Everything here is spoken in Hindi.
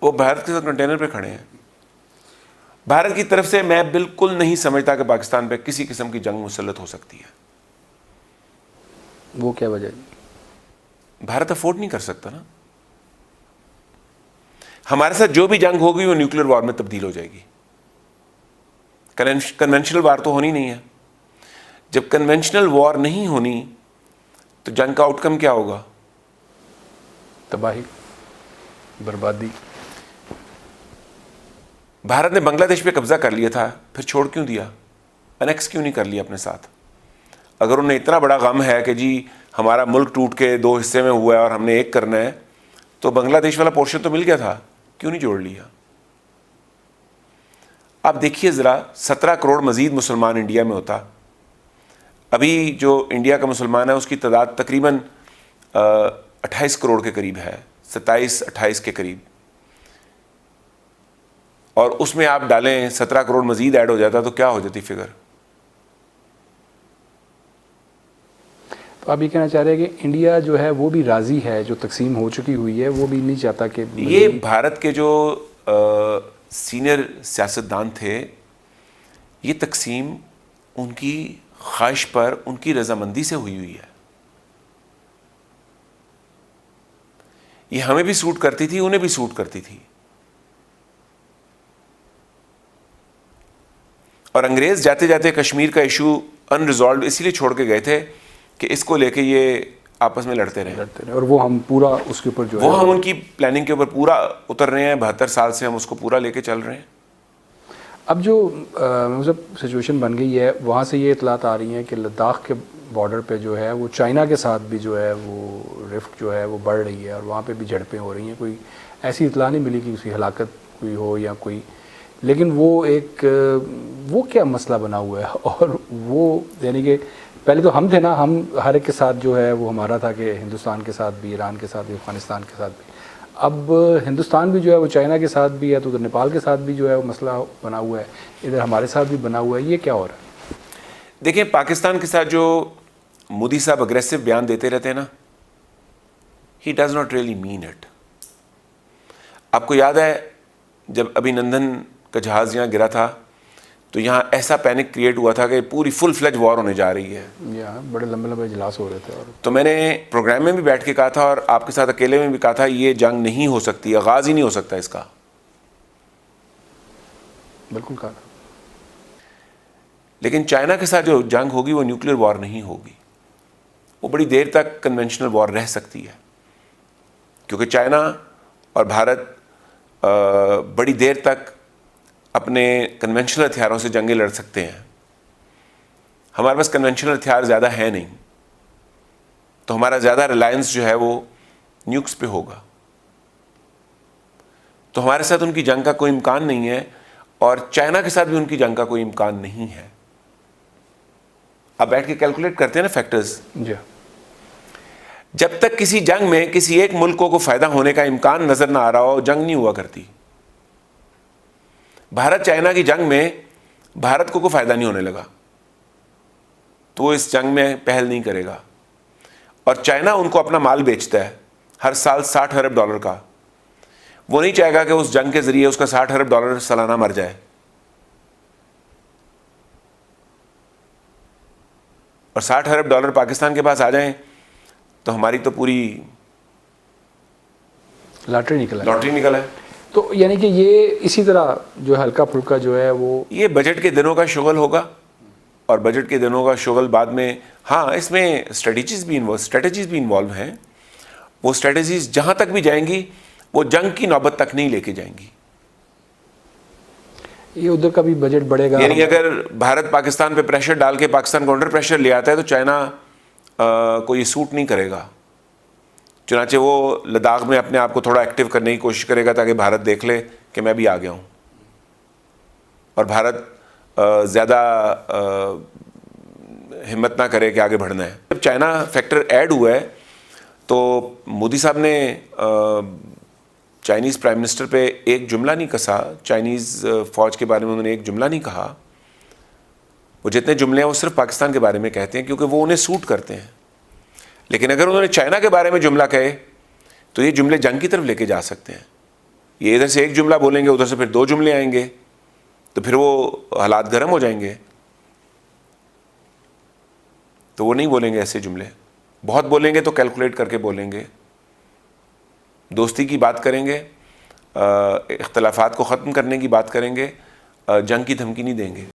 वो भारत के साथ कंटेनर पे खड़े हैं। भारत की तरफ से मैं बिल्कुल नहीं समझता कि पाकिस्तान पे किसी किस्म की जंग मुसल्लत हो सकती है। वो क्या वजह? भारत अफोर्ड नहीं कर सकता ना। हमारे साथ जो भी जंग होगी वो न्यूक्लियर वॉर में तब्दील हो जाएगी। कन्वेंशनल वॉर तो होनी नहीं है। जब कन्वेंशनल वॉर नहीं होनी तो जंग का आउटकम क्या होगा? तबाही, बर्बादी। भारत ने बांग्लादेश पे कब्जा कर लिया था, फिर छोड़ क्यों दिया? अनेक्स क्यों नहीं कर लिया अपने साथ? अगर उन्हें इतना बड़ा गम है कि जी हमारा मुल्क टूट के 2 हिस्से में हुआ है और हमने एक करना है, तो बांग्लादेश वाला पोर्शन तो मिल गया था, क्यों नहीं जोड़ लिया? आप देखिए ज़रा, 17 करोड़ मज़ीद मुसलमान इंडिया में होता। अभी जो इंडिया का मुसलमान है उसकी तादाद तकरीबन 28 करोड़ के करीब है, 27-28 के करीब, और उसमें आप डालें 17 करोड़ मज़ीद ऐड हो जाता तो क्या हो जाती फिगर? तो आप ये कहना चाह रहे हैं कि इंडिया जो है वो भी राज़ी है, जो तकसीम हो चुकी हुई है वो भी नहीं चाहता कि ये भारत के जो सीनियर सियासतदान थे, ये तकसीम उनकी ख्वाहिश पर, उनकी रजामंदी से हुई है। ये हमें भी सूट करती थी, उन्हें भी सूट करती थी। और अंग्रेज जाते जाते कश्मीर का इशू अनरिजॉल्व इसलिए छोड़ के गए थे कि इसको लेके ये आपस में लड़ते रहे। और वो हम पूरा उसके ऊपर जो वो हम उनकी प्लानिंग के ऊपर पूरा उतर रहे हैं। 72 साल से हम उसको पूरा लेके चल रहे हैं। अब जो मतलब सिचुएशन बन गई है, वहाँ से ये इतलात आ रही हैं कि लद्दाख के बॉर्डर पे जो है वो चाइना के साथ भी जो है वो रिफ्ट जो है वो बढ़ रही है और वहाँ पे भी झड़पें हो रही हैं। कोई ऐसी इतला नहीं मिली कि उसकी हलाकत कोई हो या कोई, लेकिन वो क्या मसला बना हुआ है। और वो यानी कि पहले तो हम थे ना, हम हर एक के साथ जो है वो हमारा था कि हिंदुस्तान के साथ भी, ईरान के साथ भी, अफ़गानिस्तान के साथ भी। अब हिंदुस्तान भी जो है वो चाइना के साथ भी है, तो उधर नेपाल के साथ भी जो है वो मसला बना हुआ है, इधर हमारे साथ भी बना हुआ है। ये क्या हो रहा है? देखिए, पाकिस्तान के साथ जो मोदी साहब अग्रेसिव बयान देते रहते हैं ना, he does not really mean it. आपको याद है जब अभिनंदन का जहाज़ यहाँ गिरा था तो यहाँ ऐसा पैनिक क्रिएट हुआ था कि पूरी फुल फ्लेज वॉर होने जा रही है। यहाँ बड़े लंबे लंबे इजलास हो रहे थे। और तो मैंने प्रोग्राम में भी बैठ के कहा था और आपके साथ अकेले में भी कहा था, ये जंग नहीं हो सकती, आगाज़ ही नहीं हो सकता इसका। बिल्कुल कहा। लेकिन चाइना के साथ जो जंग होगी वो न्यूक्लियर वॉर नहीं होगी। वो बड़ी देर तक कन्वेंशनल वॉर रह सकती है, क्योंकि चाइना और भारत बड़ी देर तक अपने कन्वेंशनल हथियारों से जंगें लड़ सकते हैं। हमारे पास कन्वेंशनल हथियार ज़्यादा है नहीं, तो हमारा ज़्यादा रिलायंस जो है वो न्यूक्स पे होगा। तो हमारे साथ उनकी जंग का कोई इम्कान नहीं है और चाइना के साथ भी उनकी जंग का कोई इम्कान नहीं है। अब बैठ के कैलकुलेट करते हैं ना फैक्टर्स। जी। जब तक किसी जंग में किसी एक मुल्क को फ़ायदा होने का इम्कान नज़र ना आ रहा हो, जंग नहीं हुआ करती। भारत चाइना की जंग में भारत को कोई फ़ायदा नहीं होने लगा तो वो इस जंग में पहल नहीं करेगा। और चाइना उनको अपना माल बेचता है हर साल $60 अरब का। वो नहीं चाहेगा कि उस जंग के ज़रिए उसका $60 अरब सालाना मर जाए। और $60 अरब पाकिस्तान के पास आ जाएं तो हमारी तो पूरी लॉटरी निकल है। तो यानी कि ये इसी तरह जो हल्का फुल्का जो है वो ये बजट के दिनों का शुगल होगा और बजट के दिनों का शुगल बाद में, हाँ इसमें स्ट्रेटजीज़ भी इन्वॉल्व हैं। वो स्ट्रेटजीज़ जहाँ तक भी जाएंगी वो जंग की नौबत तक नहीं लेके जाएंगी। ये उधर का भी बजट बढ़ेगा। यानी अगर भारत पाकिस्तान पे प्रेशर डाल के पाकिस्तान को अंडर प्रेशर ले आता है तो चाइना को ये सूट नहीं करेगा। चुनाचे वो लद्दाख में अपने आप को थोड़ा एक्टिव करने की कोशिश करेगा ताकि भारत देख ले कि मैं भी आ गया हूँ, और भारत ज़्यादा हिम्मत ना करे कि आगे बढ़ना है। जब चाइना फैक्टर ऐड हुआ है तो मोदी साहब ने चाइनीज़ प्राइम मिनिस्टर पे एक जुमला नहीं कसा, चाइनीज़ फ़ौज के बारे में उन्होंने एक जुमला नहीं कहा। वो जितने जुमले हैं वो सिर्फ पाकिस्तान के बारे में कहते हैं क्योंकि वो उन्हें सूट करते हैं। लेकिन अगर उन्होंने चाइना के बारे में जुमला कहे तो ये जुमले जंग की तरफ लेके जा सकते हैं। ये इधर से एक जुमला बोलेंगे, उधर से फिर 2 जुमले आएंगे, तो फिर वो हालात गर्म हो जाएंगे। तो वो नहीं बोलेंगे ऐसे जुमले। बहुत बोलेंगे तो कैलकुलेट करके बोलेंगे, दोस्ती की बात करेंगे, इख्तलाफात को ख़त्म करने की बात करेंगे, जंग की धमकी नहीं देंगे।